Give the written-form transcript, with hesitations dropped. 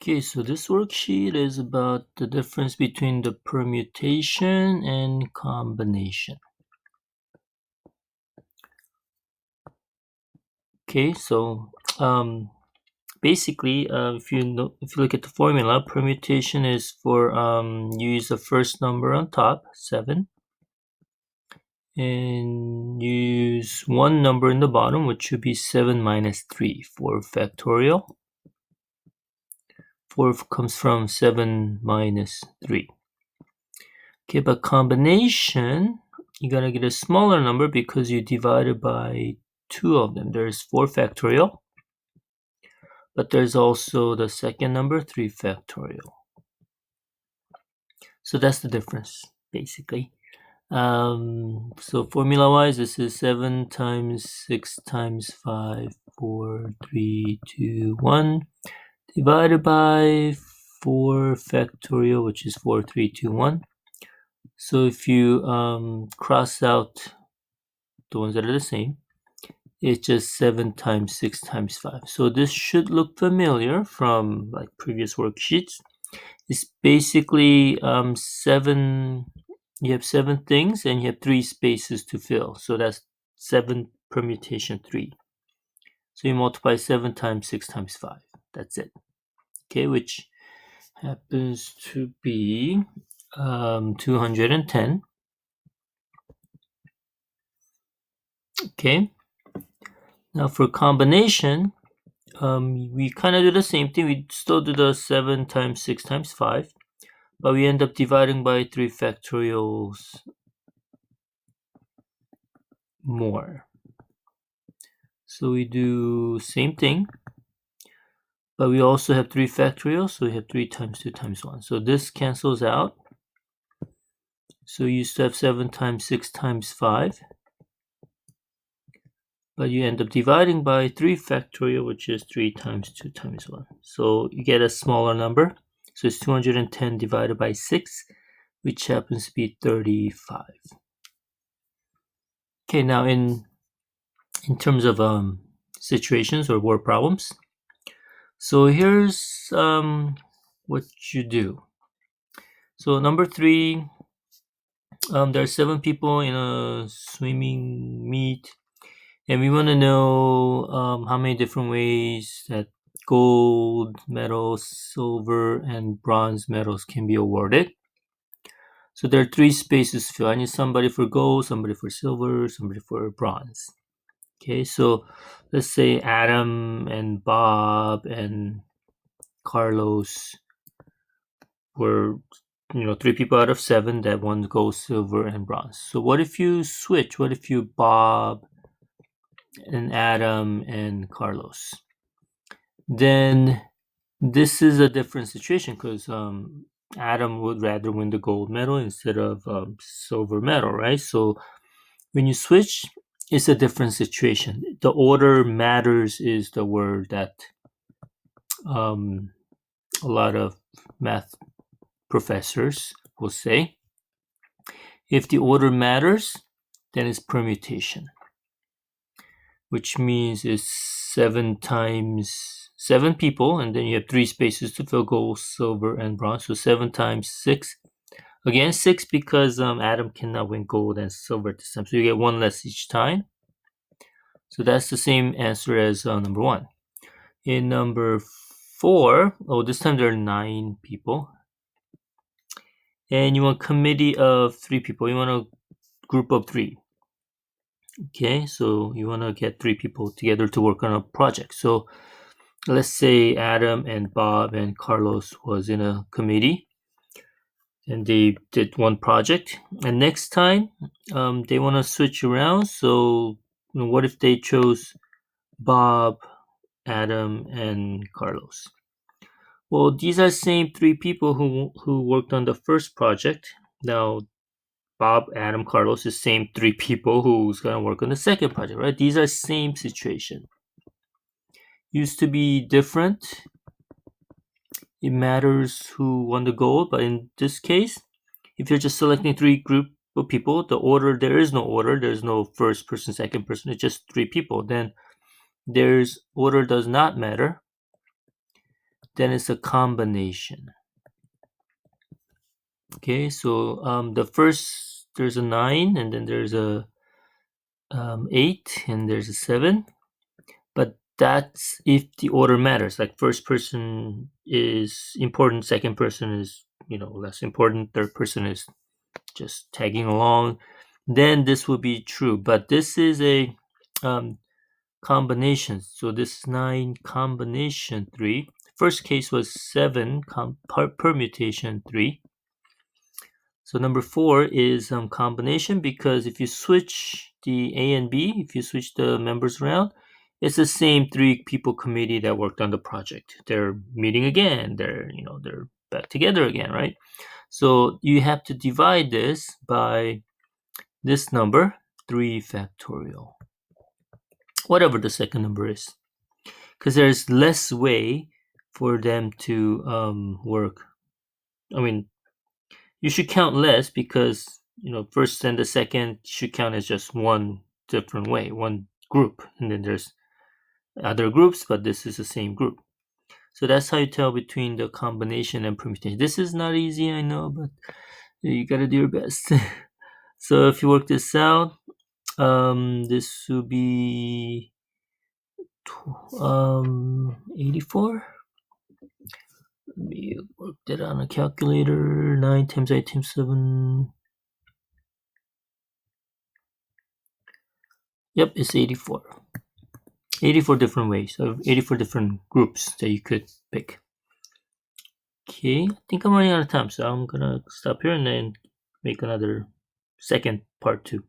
Okay, so this worksheet is about the difference between the permutation and combination. Okay, so basically, if you look at the formula, permutation is for you use the first number on top, 7, and you use one number in the bottom, which should be 7 minus 3 for factorial. 4 comes from 7 minus 3. Okay, but combination, you're gonna get a smaller number because you divided by 2 of them. There's 4 factorial, but there's also the second number, 3 factorial. So that's the difference, basically. So formula-wise, this is 7 times 6 times 5, 4, 3, 2, 1, divided by 4 factorial, which is 4, 3, 2, 1. So if you cross out the ones that are the same, it's just 7 times 6 times 5. So this should look familiar from like previous worksheets. It's basically 7, you have 7 things and you have 3 spaces to fill. So that's 7 permutation 3. So you multiply 7 times 6 times 5. That's it. Okay, which happens to be 210. Okay. Now for combination, we kind of do the same thing. We still do the 7 times 6 times 5, but we end up dividing by 3 factorials more. So we do same thing, but we also have 3 factorials, so we have 3 times 2 times 1. So this cancels out. So you used to have 7 times 6 times 5, but you end up dividing by 3 factorial, which is 3 times 2 times 1. So you get a smaller number. So it's 210 divided by 6, which happens to be 35. Okay, now in terms of situations or word problems, so here's what you do. So number 3, there are 7 people in a swimming meet, and we want to know how many different ways that gold medals, silver, and bronze medals can be awarded. So there are 3 spaces to fill. I need somebody for gold, somebody for silver, somebody for bronze. Okay, so let's say Adam and Bob and Carlos were 3 people out of 7 that won gold, silver, and bronze. So what if you switch? What if you Bob and Adam and Carlos? Then this is a different situation because Adam would rather win the gold medal instead of silver medal, right? So when you switch, it's a different situation. The order matters is the word that a lot of math professors will say. If the order matters, then it's permutation, which means it's 7 times 7 people, and then you have 3 spaces to fill gold, silver, and bronze. So 7 times 6. Again, 6 because Adam cannot win gold and silver at this time. So you get 1 less each time. So that's the same answer as number 1. In number 4, this time there are 9 people. And you want a committee of 3 people. You want a group of 3. Okay, so you want to get 3 people together to work on a project. So let's say Adam and Bob and Carlos was in a committee and they did one project. And next time they want to switch around. So what if they chose Bob, Adam, and Carlos? Well, these are same 3 people who worked on the first project. Now, Bob, Adam, Carlos is same 3 people who's gonna work on the second project, right? These are same situation. Used to be different. It matters who won the gold, but in this case, if you're just selecting 3 group of people, the order, there is no order. There's no first person, second person. It's just 3 people. Then order does not matter. then it's a combination. Okay, so the first, there's a 9, and then there's a 8, and there's a 7. But that's if the order matters. Like first person is important, second person is less important, third person is just tagging along. Then this will be true. But this is a um, combination. So this is 9 combination 3. First case was 7 permutation 3. So number 4 is combination, because if you switch the A and B, if you switch the members around, it's the same 3 people committee that worked on the project. They're meeting again. They're back together again, right? So you have to divide this by this number, 3 factorial, whatever the second number is, because there's less way for them to work. I mean, you should count less, because first and the second should count as just one different way, one group, and then there's other groups, but this is the same group. So that's how you tell between the combination and permutation. This is not easy, I know, but you gotta do your best. So if you work this out, this will be 84. Let me work that on a calculator. 9 times 8 times 7. Yep, it's 84. 84 different ways, of 84 different groups that you could pick. Okay, I think I'm running out of time, so I'm gonna stop here and then make another second part 2.